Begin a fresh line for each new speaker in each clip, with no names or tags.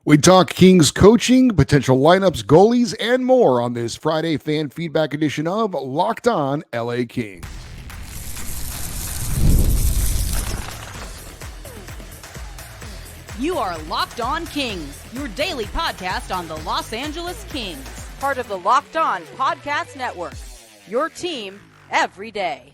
We talk Kings coaching, potential lineups, goalies, and more on this Friday fan feedback edition of Locked On LA Kings.
You are Locked On Kings, your daily podcast on the Los Angeles Kings, part of the Locked On Podcast Network, your team every day.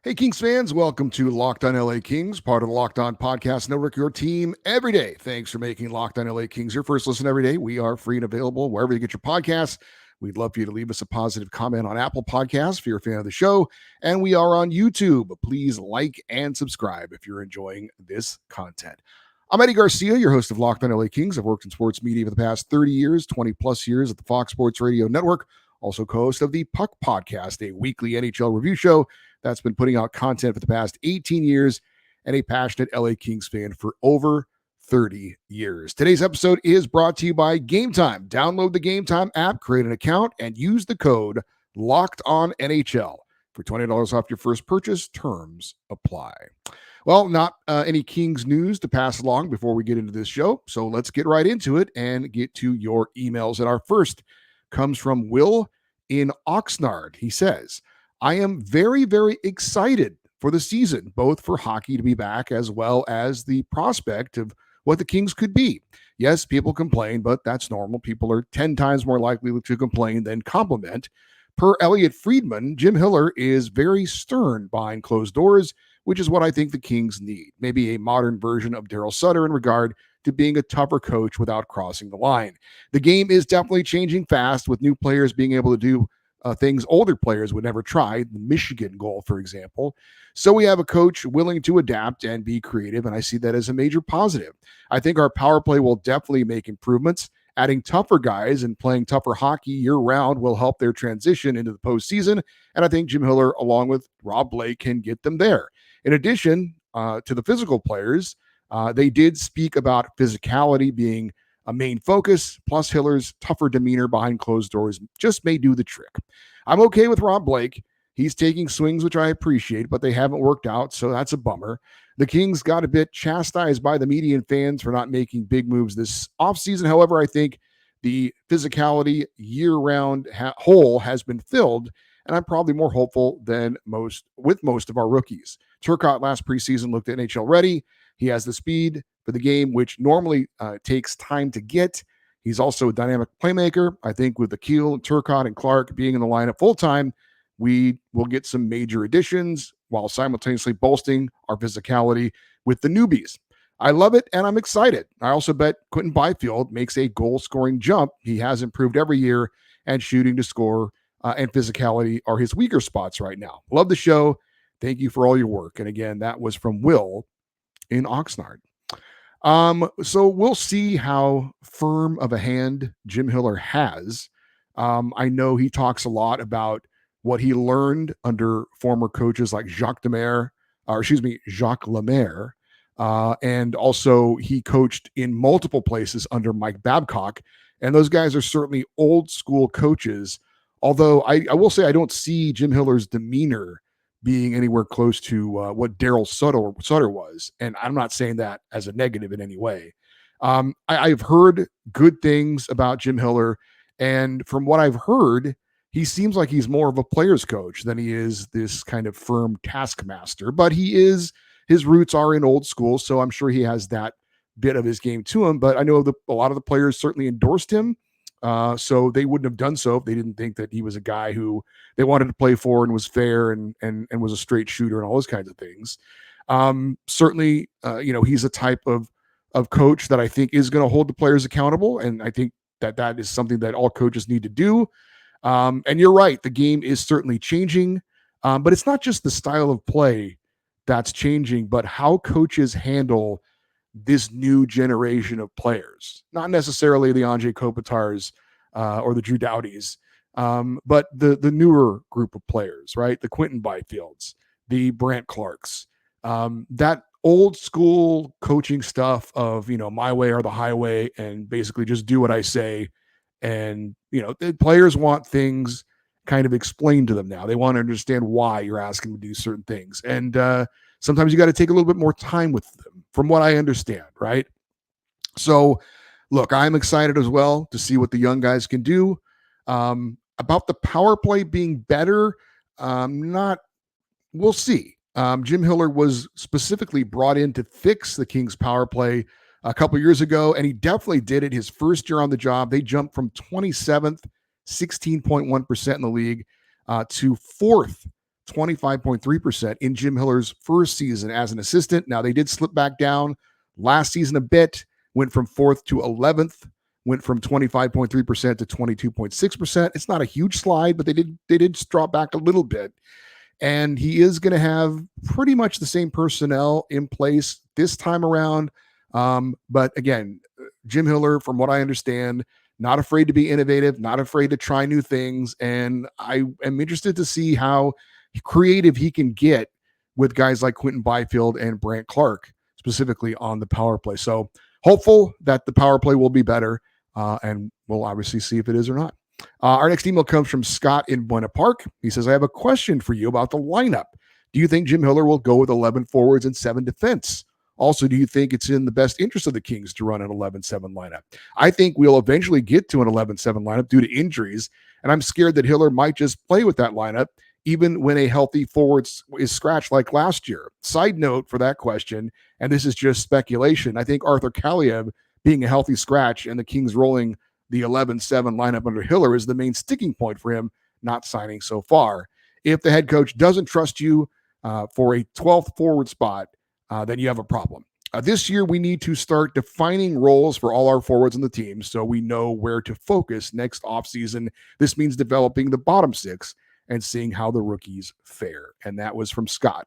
Hey, Kings fans, welcome to Locked On LA Kings, part of the Locked On Podcast Network, your team every day. Thanks for making Locked On LA Kings your first listen every day. We are free and available wherever you get your podcasts. We'd love for you to leave us a positive comment on Apple Podcasts if you're a fan of the show. And we are on YouTube. Please like and subscribe if you're enjoying this content. I'm Eddie Garcia, your host of Locked On LA Kings. I've worked in sports media for the past 30 years, 20 plus years at the Fox Sports Radio Network. Also co-host of the Puck Podcast, a weekly NHL review show that's been putting out content for the past 18 years, and a passionate LA Kings fan for over 30 years. Today's episode is brought to you by Gametime. Download the Gametime app, create an account, and use the code LOCKEDONNHL for $20 off your first purchase. Terms apply. Well, not any Kings news to pass along before we get into this show, so let's get right into it and get to your emails. And our first comes from Will in Oxnard. He says, I am very, very excited for the season, both for hockey to be back as well as the prospect of what the Kings could be. Yes, people complain, but that's normal. People are 10 times more likely to complain than compliment. Per Elliot Friedman, Jim Hiller is very stern behind closed doors, which is what I think the Kings need. Maybe a modern version of Daryl Sutter in regard to being a tougher coach without crossing the line. The game is definitely changing fast, with new players being able to do things older players would never try, the Michigan goal, for example. So we have a coach willing to adapt and be creative, and I see that as a major positive. I think our power play will definitely make improvements. Adding tougher guys and playing tougher hockey year-round will help their transition into the postseason, and I think Jim Hiller, along with Rob Blake, can get them there. In addition to the physical players, they did speak about physicality being a main focus, plus Hiller's tougher demeanor behind closed doors just may do the trick. I'm okay with Rob Blake. He's taking swings, which I appreciate, but they haven't worked out, so that's a bummer. The Kings got a bit chastised by the media and fans for not making big moves this offseason. However, I think the physicality year-round hole has been filled, and I'm probably more hopeful than most of our rookies. Turcotte last preseason looked NHL ready. He has the speed for the game, which normally takes time to get. He's also a dynamic playmaker. I think with Akil, Turcotte, and Clark being in the lineup full-time, we will get some major additions while simultaneously bolstering our physicality with the newbies. I love it, and I'm excited. I also bet Quinton Byfield makes a goal-scoring jump. He has improved every year, and shooting to score and physicality are his weaker spots right now. Love the show. Thank you for all your work. And again, that was from Will in Oxnard. So we'll see how firm of a hand Jim Hiller has. I know he talks a lot about what he learned under former coaches like Jacques Lemaire, and also he coached in multiple places under Mike Babcock. And those guys are certainly old school coaches. Although I will say I don't see Jim Hiller's demeanor being anywhere close to what Daryl Sutter was. And I'm not saying that as a negative in any way. I've heard good things about Jim Hiller. And from what I've heard, he seems like he's more of a player's coach than he is this kind of firm taskmaster. But his roots are in old school, so I'm sure he has that bit of his game to him. But I know a lot of the players certainly endorsed him. So they wouldn't have done so if they didn't think that he was a guy who they wanted to play for and was fair and was a straight shooter and all those kinds of things. Certainly, he's a type of coach that I think is going to hold the players accountable. And I think that is something that all coaches need to do. And you're right. The game is certainly changing, but it's not just the style of play that's changing, but how coaches handle this new generation of players, not necessarily the Anze Kopitars or the Drew Dowdys, but the newer group of players, right? The Quinton Byfields, the Brant Clarks, that old school coaching stuff of, my way or the highway, and basically just do what I say. And, the players want things kind of explained to them now. They want to understand why you're asking them to do certain things. And sometimes you got to take a little bit more time with them, from what I understand, right? So, look, I'm excited as well to see what the young guys can do. About the power play being better, not we'll see. Jim Hiller was specifically brought in to fix the Kings power play a couple years ago, and he definitely did it his first year on the job. They jumped from 27th, 16.1% in the league, to fourth, 25.3% in Jim Hiller's first season as an assistant. Now, they did slip back down last season a bit, went from fourth to 11th, went from 25.3% to 22.6%. It's not a huge slide, but they did drop back a little bit. And he is going to have pretty much the same personnel in place this time around. But again, Jim Hiller, from what I understand, not afraid to be innovative, not afraid to try new things. And I am interested to see how creative he can get with guys like Quentin Byfield and Brant Clark, specifically on the power play. So hopeful that the power play will be better. And we'll obviously see if it is or not. Our next email comes from Scott in Buena Park. He says, I have a question for you about the lineup. Do you think Jim Hiller will go with 11 forwards and 7 defense? Also, do you think it's in the best interest of the Kings to run an 11-7 lineup? I think we'll eventually get to an 11-7 lineup due to injuries, and I'm scared that Hiller might just play with that lineup even when a healthy forward is scratched like last year. Side note for that question, and this is just speculation, I think Arthur Kaliev being a healthy scratch and the Kings rolling the 11-7 lineup under Hiller is the main sticking point for him not signing so far. If the head coach doesn't trust you for a 12th forward spot, then you have a problem. This year, we need to start defining roles for all our forwards on the team so we know where to focus next offseason. This means developing the bottom six and seeing how the rookies fare. And that was from Scott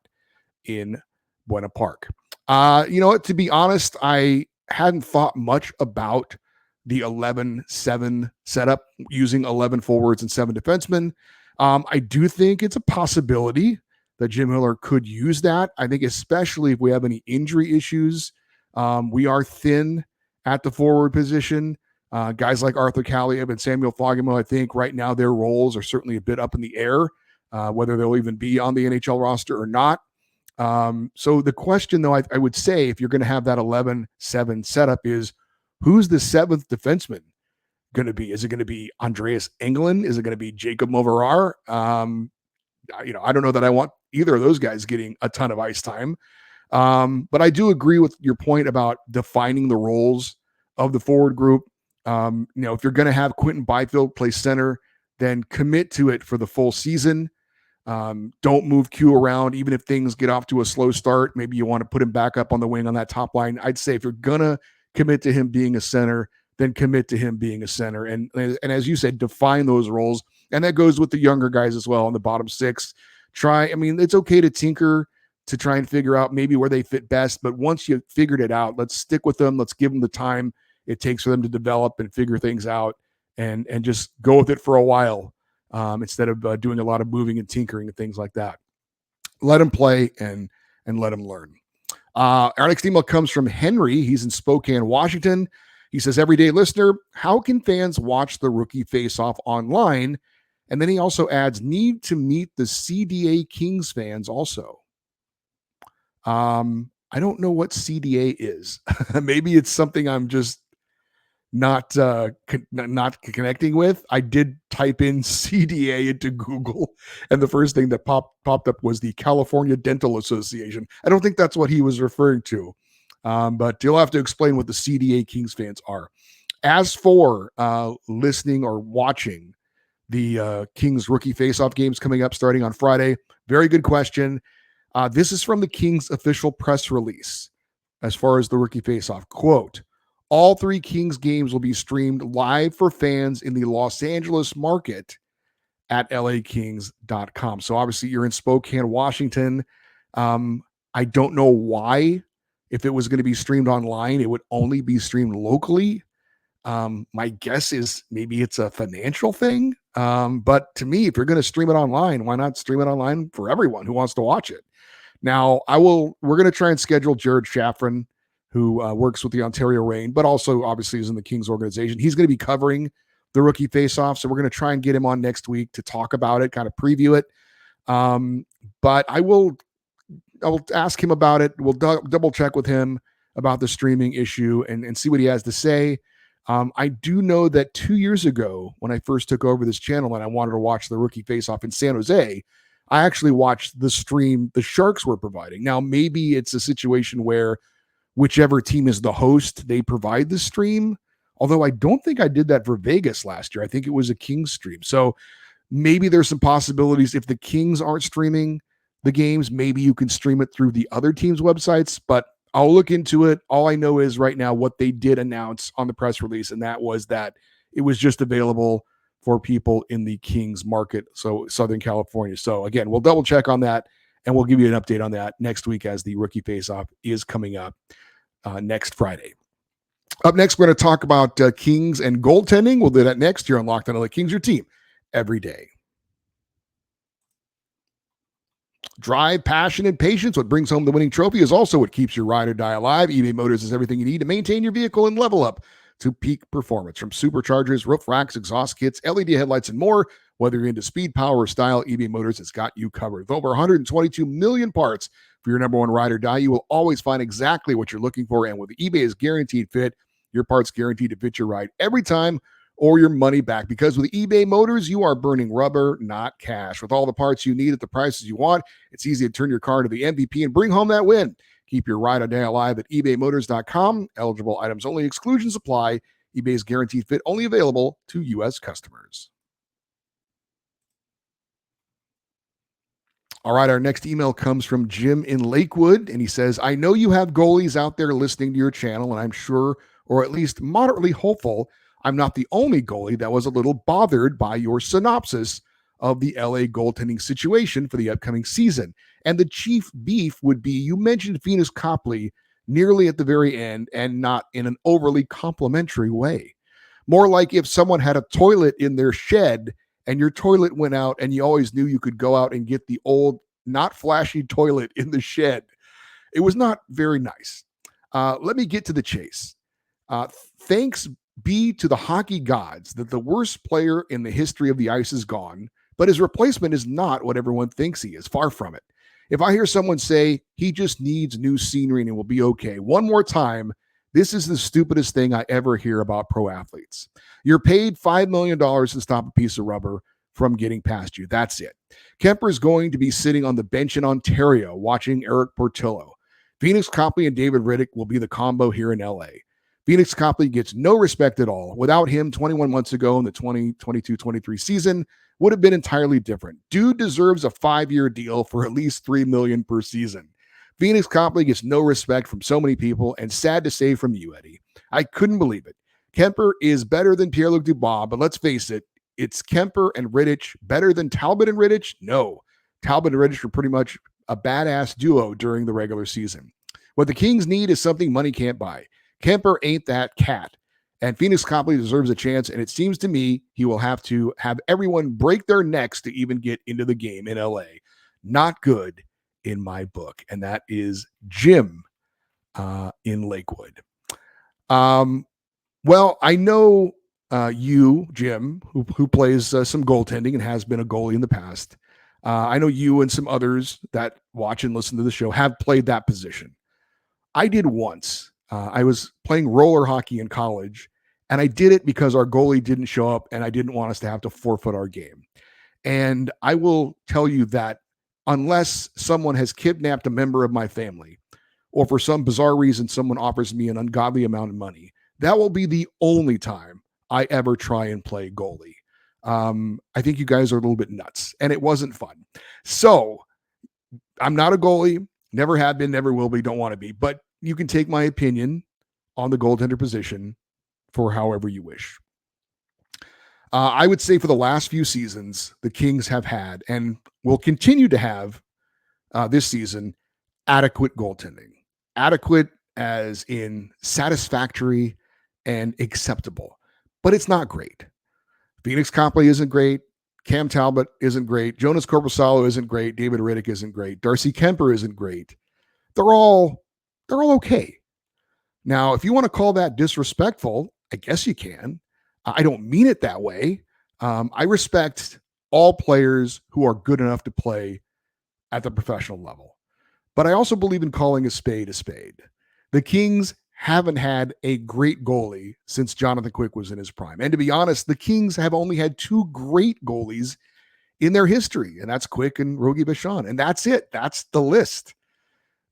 in Buena Park. You know what? To be honest, I hadn't thought much about the 11-7 setup using 11 forwards and 7 defensemen. I do think it's a possibility that Jim Hiller could use that. I think especially if we have any injury issues. We are thin at the forward position. Guys like Arthur Kaliev and Samuel Fagemo, I think right now their roles are certainly a bit up in the air, whether they'll even be on the NHL roster or not. So the question, though, I would say if you're going to have that 11-7 setup is, who's the 7th defenseman going to be? Is it going to be Andreas Englund? Is it going to be Jacob Moverar? I don't know that I want either of those guys getting a ton of ice time. But I do agree with your point about defining the roles of the forward group. If you're going to have Quentin Byfield play center, then commit to it for the full season. Don't move Q around, even if things get off to a slow start. Maybe you want to put him back up on the wing on that top line. I'd say if you're going to commit to him being a center, then commit to him being a center. And as you said, define those roles. And that goes with the younger guys as well on the bottom six. It's okay to tinker to try and figure out maybe where they fit best. But once you've figured it out, let's stick with them. Let's give them the time it takes for them to develop and figure things out and just go with it for a while instead of doing a lot of moving and tinkering and things like that. Let them play and let them learn. Our next email comes from Henry. He's in Spokane, Washington. He says, everyday listener, how can fans watch the rookie face-off online? And then he also adds, need to meet the CDA Kings fans also. I don't know what CDA is. Maybe it's something I'm just not connecting with. I did type in CDA into Google, and the first thing that popped up was the California Dental Association. I don't think that's what he was referring to, but you'll have to explain what the CDA Kings fans are. As for listening or watching the Kings rookie faceoff games coming up starting on Friday, very good question. This is from the Kings official press release as far as the rookie faceoff. Quote, all 3 Kings games will be streamed live for fans in the Los Angeles market at lakings.com. So obviously you're in Spokane, Washington. I don't know why, if it was going to be streamed online, it would only be streamed locally. My guess is maybe it's a financial thing. But to me, if you're going to stream it online, why not stream it online for everyone who wants to watch it? Now, we're going to try and schedule Jared Shafran, who works with the Ontario Reign, but also obviously is in the Kings organization. He's going to be covering the rookie faceoff. So we're going to try and get him on next week to talk about it, kind of preview it. But I will ask him about it. We'll double check with him about the streaming issue and see what he has to say. I do know that 2 years ago, when I first took over this channel and I wanted to watch the rookie faceoff in San Jose, I actually watched the stream the Sharks were providing. Now, maybe it's a situation where whichever team is the host, they provide the stream. Although I don't think I did that for Vegas last year. I think it was a Kings stream. So maybe there's some possibilities if the Kings aren't streaming the games, maybe you can stream it through the other team's websites, but I'll look into it. All I know is right now what they did announce on the press release, and that was that it was just available for people in the Kings market, so Southern California. So again, we'll double check on that, and we'll give you an update on that next week as the rookie face-off is coming up next Friday. Up next, we're going to talk about Kings and goaltending. We'll do that next here on Locked On LA Kings, your team every day. Drive, passion, and patience. What brings home the winning trophy is also what keeps your ride or die alive. eBay Motors is everything you need to maintain your vehicle and level up to peak performance. From superchargers, roof racks, exhaust kits, LED headlights, and more, whether you're into speed, power, or style, eBay Motors has got you covered. With over 122 million parts for your number one ride or die, you will always find exactly what you're looking for. And with eBay's guaranteed fit, your part's guaranteed to fit your ride every time or your money back. Because with eBay Motors, you are burning rubber, not cash. With all the parts you need at the prices you want, it's easy to turn your car into the MVP and bring home that win. Keep your ride or die alive at ebaymotors.com. Eligible items only. Exclusions apply. eBay's guaranteed fit only available to U.S. customers. All right, our next email comes from Jim in Lakewood, and he says, I know you have goalies out there listening to your channel, and I'm sure, or at least moderately hopeful, I'm not the only goalie that was a little bothered by your synopsis of the LA goaltending situation for the upcoming season. And the chief beef would be you mentioned Phoenix Copley nearly at the very end and not in an overly complimentary way. More like if someone had a toilet in their shed and your toilet went out and you always knew you could go out and get the old, not flashy toilet in the shed. It was not very nice. Let me get to the chase. Thanks be to the hockey gods that the worst player in the history of the ice is gone, but his replacement is not what everyone thinks he is. Far from it. If I hear someone say he just needs new scenery and it will be okay one more time, this is the stupidest thing I ever hear about pro athletes. You're paid $5 million to stop a piece of rubber from getting past you. That's it. Kemper is going to be sitting on the bench in Ontario watching Eric Portillo. Phoenix Copley and David Riddick will be the combo here in LA. Phoenix Copley gets no respect at all. Without him 21 months ago in the 2022-23 season would have been entirely different. Dude deserves a 5-year deal for at least $3 million per season. Phoenix Copley gets no respect from so many people, and sad to say from you, Eddie. I couldn't believe it. Kemper is better than Pierre-Luc Dubois, but let's face it, it's Kemper and Rittich better than Talbot and Rittich? No. Talbot and Rittich were pretty much a badass duo during the regular season. What the Kings need is something money can't buy. Kemper ain't that cat, and Phoenix Copley deserves a chance, and it seems to me he will have to have everyone break their necks to even get into the game in LA. Not good in my book, and that is Jim in Lakewood. Well, I know you, Jim, who plays some goaltending and has been a goalie in the past. I know you and some others that watch and listen to the show have played that position. I did once. I was playing roller hockey in college, and I did it because our goalie didn't show up, and I didn't want us to have to forfeit our game. And I will tell you that unless someone has kidnapped a member of my family, or for some bizarre reason someone offers me an ungodly amount of money, that will be the only time I ever try and play goalie. I think you guys are a little bit nuts, and it wasn't fun. So I'm not a goalie, never have been, never will be, don't want to be, but you can take my opinion on the goaltender position for however you wish. I would say for the last few seasons, the Kings have had and will continue to have this season adequate goaltending. Adequate as in satisfactory and acceptable, but it's not great. Phoenix Copley isn't great. Cam Talbot isn't great. Jonas Korpisalo isn't great. David Riddick isn't great. Darcy Kemper isn't great. They're all okay. Now, if you want to call that disrespectful, I guess you can. I don't mean it that way. I respect all players who are good enough to play at the professional level. But I also believe in calling a spade a spade. The Kings haven't had a great goalie since Jonathan Quick was in his prime. And to be honest, the Kings have only had 2 great goalies in their history, and that's Quick and Rogie Bichon. And that's it. That's the list.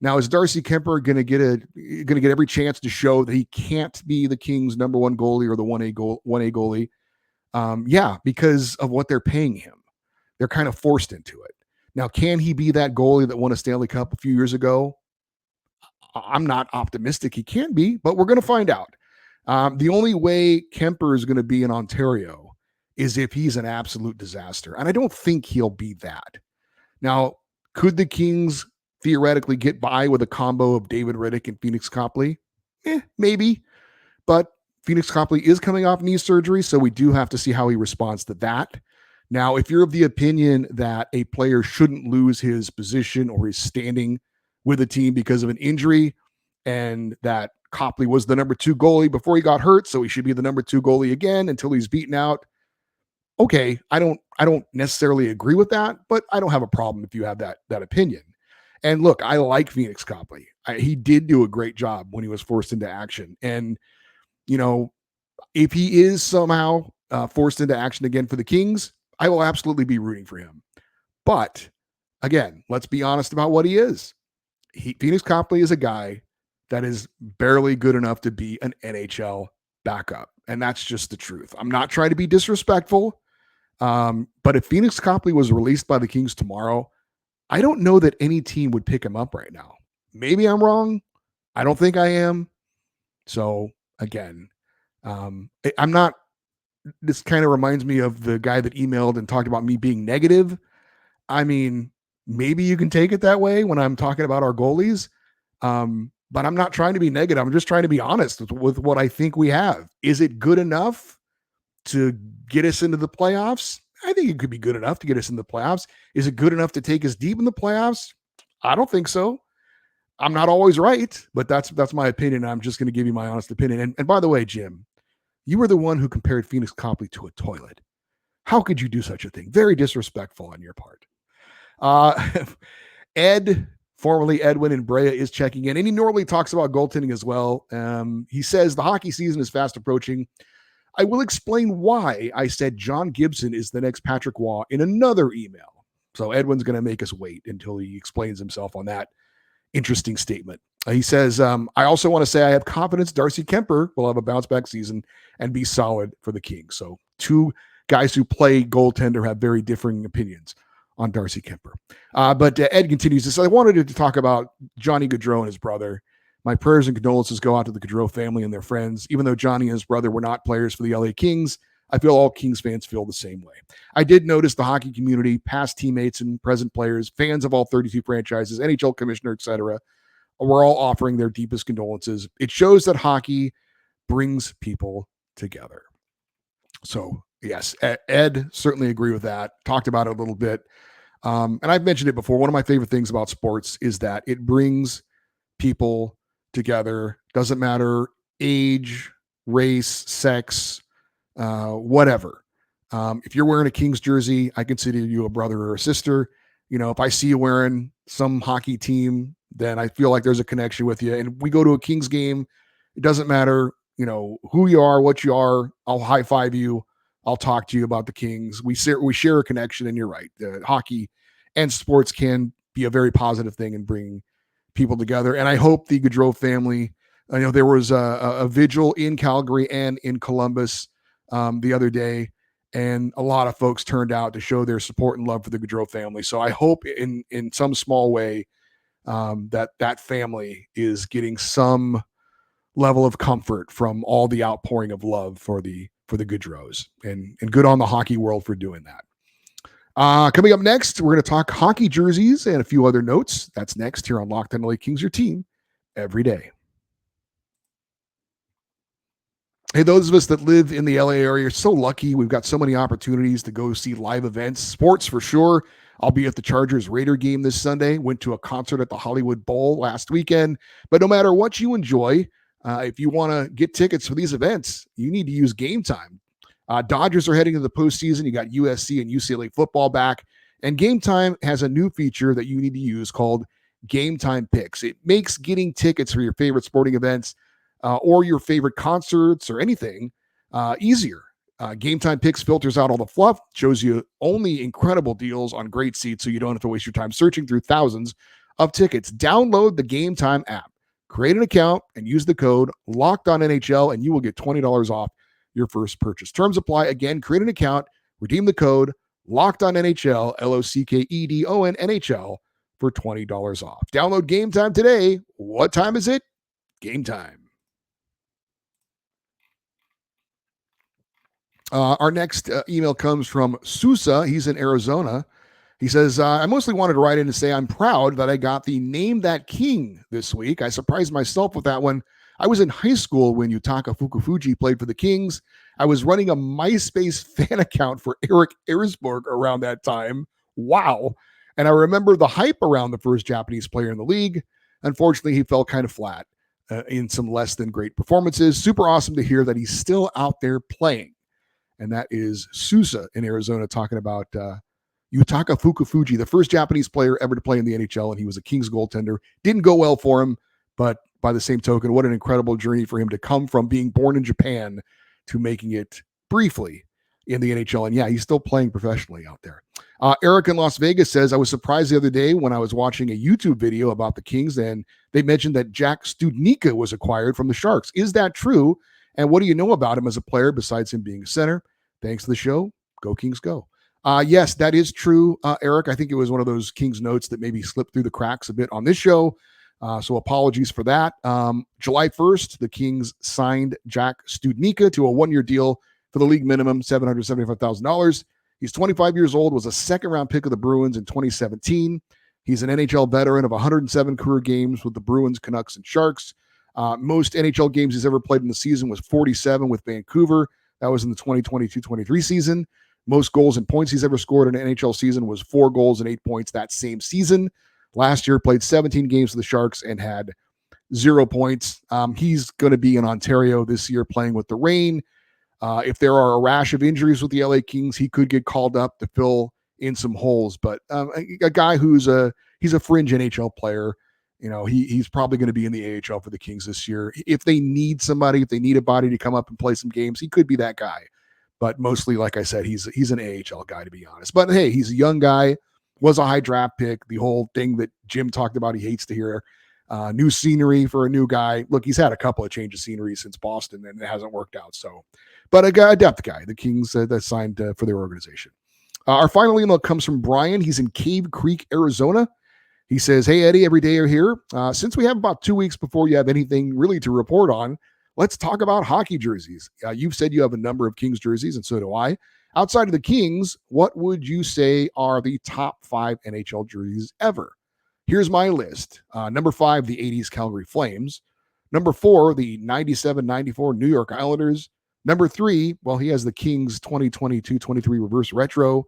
Now, is Darcy Kemper going to get every chance to show that he can't be the Kings' number 1 goalie or the 1A goalie? Yeah, because of what they're paying him. They're kind of forced into it. Now, can he be that goalie that won a Stanley Cup a few years ago? I'm not optimistic he can be, but we're going to find out. The only way Kemper is going to be in Ontario is if he's an absolute disaster. And I don't think he'll be that. Now, could the Kings theoretically get by with a combo of David Riddick and Phoenix Copley? Maybe. But Phoenix Copley is coming off knee surgery, so we do have to see how he responds to that. Now, if you're of the opinion that a player shouldn't lose his position or his standing with a team because of an injury, and that Copley was the number 2 goalie before he got hurt, so he should be the number 2 goalie again until he's beaten out. Okay, I don't necessarily agree with that, but I don't have a problem if you have that opinion. And look, I like Phoenix Copley. He did do a great job when he was forced into action. And, if he is somehow forced into action again for the Kings, I will absolutely be rooting for him. But again, let's be honest about what he is. Phoenix Copley is a guy that is barely good enough to be an NHL backup. And that's just the truth. I'm not trying to be disrespectful. But if Phoenix Copley was released by the Kings tomorrow, I don't know that any team would pick him up right now. Maybe I'm wrong. I don't think I am. So again, I'm not, this kind of reminds me of the guy that emailed and talked about me being negative. I mean, maybe you can take it that way when I'm talking about our goalies. But I'm not trying to be negative. I'm just trying to be honest with what I think we have. Is it good enough to get us into the playoffs? I think it could be good enough to get us into the playoffs. Is it good enough to take us deep in the playoffs? I don't think so. I'm not always right, but that's my opinion. I'm just going to give you my honest opinion. And by the way, Jim, you were the one who compared Phoenix Copley to a toilet. How could you do such a thing? Very disrespectful on your part. Ed, formerly Edwin in Brea, is checking in, and he normally talks about goaltending as well. He says the hockey season is fast approaching. I will explain why I said John Gibson is the next Patrick Waugh in another email. So Edwin's going to make us wait until he explains himself on that interesting statement. He says, I also want to say I have confidence Darcy Kemper will have a bounce back season and be solid for the Kings. So 2 guys who play goaltender have very differing opinions on Darcy Kemper. But Ed continues this. I wanted to talk about Johnny Gaudreau and his brother. My prayers and condolences go out to the Gaudreau family and their friends. Even though Johnny and his brother were not players for the LA Kings, I feel all Kings fans feel the same way. I did notice the hockey community, past teammates and present players, fans of all 32 franchises, NHL commissioner, etc., were all offering their deepest condolences. It shows that hockey brings people together. So yes, Ed certainly agree with that. Talked about it a little bit. And I've mentioned it before. One of my favorite things about sports is that it brings people together. Doesn't matter age, race, sex, whatever. If you're wearing a Kings jersey, I consider you a brother or a sister. If I see you wearing some hockey team, then I feel like there's a connection with you. And we go to a Kings game. It doesn't matter, who you are, what you are. I'll high five you. I'll talk to you about the Kings. We share a connection, and you're right. Hockey and sports can be a very positive thing and bring people together. And I hope the Gaudreau family, there was a vigil in Calgary and in Columbus the other day, and a lot of folks turned out to show their support and love for the Gaudreau family. So I hope in some small way that family is getting some level of comfort from all the outpouring of love for the Gaudreaus, and good on the hockey world for doing that. Coming up next, we're going to talk hockey jerseys and a few other notes. That's next here on Locked On LA Kings, your team every day. Hey, those of us that live in the LA area are so lucky. We've got so many opportunities to go see live events, sports for sure. I'll be at the Chargers Raider game this Sunday. Went to a concert at the Hollywood Bowl last weekend. But no matter what you enjoy, if you want to get tickets for these events, you need to use Gametime. Dodgers are heading to the postseason. You got USC and UCLA football back. And Gametime has a new feature that you need to use called Gametime Picks. It makes getting tickets for your favorite sporting events or your favorite concerts or anything easier. Gametime Picks filters out all the fluff, shows you only incredible deals on great seats so you don't have to waste your time searching through thousands of tickets. Download the Gametime app, create an account, and use the code LOCKEDONNHL, and you will get $20 off your first purchase. Terms apply. Again, create an account, redeem the code LOCKEDONNHL, LOCKEDON NHL, for $20 off. Download Gametime today. What time is it? Game time. Our next email comes from Sousa. He's in Arizona. He says, I mostly wanted to write in and say I'm proud that I got the Name That King this week. I surprised myself with that one. I was in high school when Yutaka Fukufuji played for the Kings. I was running a MySpace fan account for Eric Ersberg around that time. Wow. And I remember the hype around the first Japanese player in the league. Unfortunately, he fell kind of flat in some less than great performances. Super awesome to hear that he's still out there playing. And that is Sousa in Arizona talking about Yutaka Fukufuji, the first Japanese player ever to play in the NHL, and he was a Kings goaltender. Didn't go well for him, but by the same token, what an incredible journey for him to come from being born in Japan to making it briefly in the NHL. And yeah, he's still playing professionally out there. Eric in Las Vegas says, I was surprised the other day when I was watching a YouTube video about the Kings, and they mentioned that Jack Studnicka was acquired from the Sharks. Is that true? And what do you know about him as a player besides him being a center? Thanks to the show. Go Kings, go. Yes, that is true, Eric. I think it was one of those Kings notes that maybe slipped through the cracks a bit on this show. So apologies for that. July 1st, the Kings signed Jack Studnicka to a one-year deal for the league minimum, $775,000. He's 25 years old, was a second-round pick of the Bruins in 2017. He's an NHL veteran of 107 career games with the Bruins, Canucks, and Sharks. Most NHL games he's ever played in the season was 47 with Vancouver. That was in the 2022-23 season. Most goals and points he's ever scored in an NHL season was 4 goals and 8 points that same season. Last year, played 17 games for the Sharks and had 0 points. He's going to be in Ontario this year playing with the Reign. If there are a rash of injuries with the LA Kings, he could get called up to fill in some holes. But a guy he's a fringe NHL player. You know, he's probably going to be in the AHL for the Kings this year. If they need somebody, if they need a body to come up and play some games, he could be that guy. But mostly, like I said, he's an AHL guy, to be honest. But hey, he's a young guy, was a high draft pick. The whole thing that Jim talked about, he hates to hear. New scenery for a new guy. Look, he's had a couple of changes of scenery since Boston, and it hasn't worked out. So, but a depth guy, the Kings that signed for their organization. Our final email comes from Brian. He's in Cave Creek, Arizona. He says, hey, Eddie, every day you're here. Since we have about 2 weeks before you have anything really to report on, let's talk about hockey jerseys. You've said you have a number of Kings jerseys, and so do I. Outside of the Kings, what would you say are the top 5 NHL jerseys ever? Here's my list. Number 5, the 80s Calgary Flames. Number 4, the 97-94 New York Islanders. Number 3, well, he has the Kings 2022-23 reverse retro.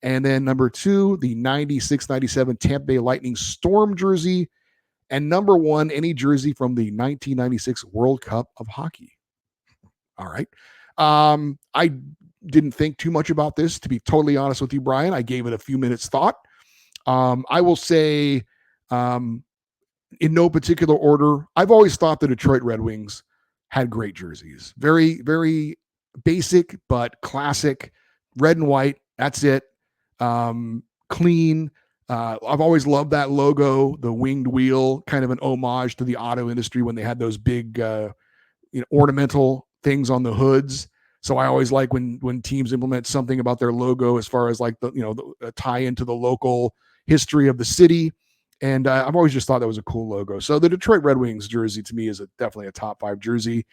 And then number 2, the 96-97 Tampa Bay Lightning Storm jersey. And number 1, any jersey from the 1996 World Cup of Hockey. All right. I didn't think too much about this, to be totally honest with you, Brian. I gave it a few minutes thought. I will say, in no particular order, I've always thought the Detroit Red Wings had great jerseys. Very, very basic, but classic. Red and white. That's it. Clean. I've always loved that logo, the winged wheel, kind of an homage to the auto industry when they had those big, ornamental things on the hoods. So I always like when teams implement something about their logo as far as like the tie into the local history of the city. And I've always just thought that was a cool logo. So the Detroit Red Wings jersey to me is definitely a top 5 jersey.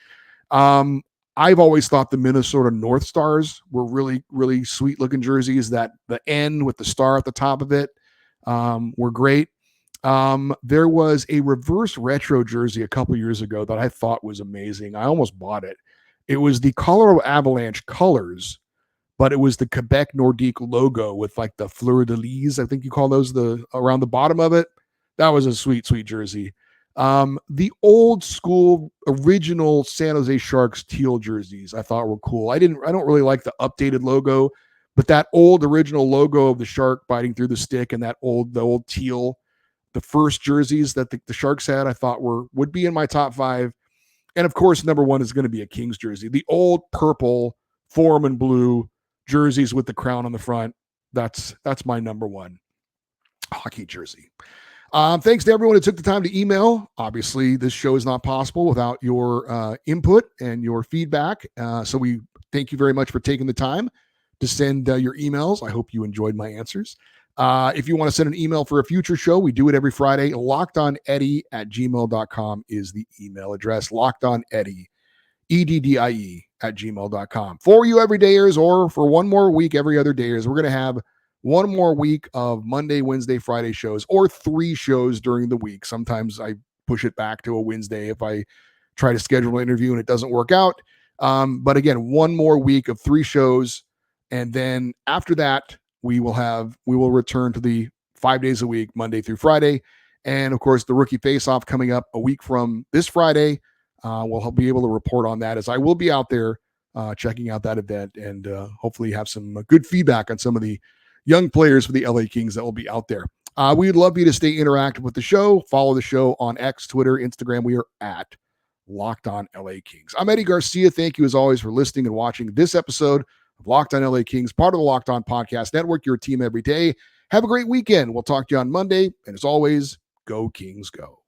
I've always thought the Minnesota North Stars were really, really sweet looking jerseys. That the N with the star at the top of it were great. There was a reverse retro jersey a couple years ago that I thought was amazing. I almost bought it. It was the Colorado Avalanche colors, but it was the Quebec Nordique logo with like the fleur de lis, I think you call those, around the bottom of it. That was a sweet, sweet jersey. The old school original San Jose Sharks teal jerseys I thought were cool. I don't really like the updated logo, but that old original logo of the shark biting through the stick and the old teal the first jerseys that the Sharks had, I thought would be in my top 5. And of course, number 1 is going to be a Kings jersey. The old purple Foreman blue jerseys with the crown on the front. That's my number 1 hockey jersey. Thanks to everyone who took the time to email. Obviously, this show is not possible without your input and your feedback. So we thank you very much for taking the time to send your emails. I hope you enjoyed my answers. If you want to send an email for a future show, we do it every Friday. LockedOnEddie@gmail.com is the email address. LockedOnEddie, EDDIE @gmail.com. For you everydayers, or for one more week every other dayers, we're going to have one more week of Monday, Wednesday, Friday shows, or 3 shows during the week. Sometimes I push it back to a Wednesday if I try to schedule an interview and it doesn't work out. But again, one more week of 3 shows. And then after that, we will return to the 5 days a week, Monday through Friday. And of course, the rookie face-off coming up a week from this Friday. We'll be able to report on that, as I will be out there checking out that event, and hopefully have some good feedback on some of the young players for the LA Kings that will be out there. We'd love you to stay interactive with the show. Follow the show on X, Twitter, Instagram. We are at Locked On LA Kings. I'm Eddie Garcia. Thank you as always for listening and watching this episode of Locked On LA Kings, part of the Locked On Podcast Network, your team every day. Have a great weekend. We'll talk to you on Monday. And as always, go Kings, go.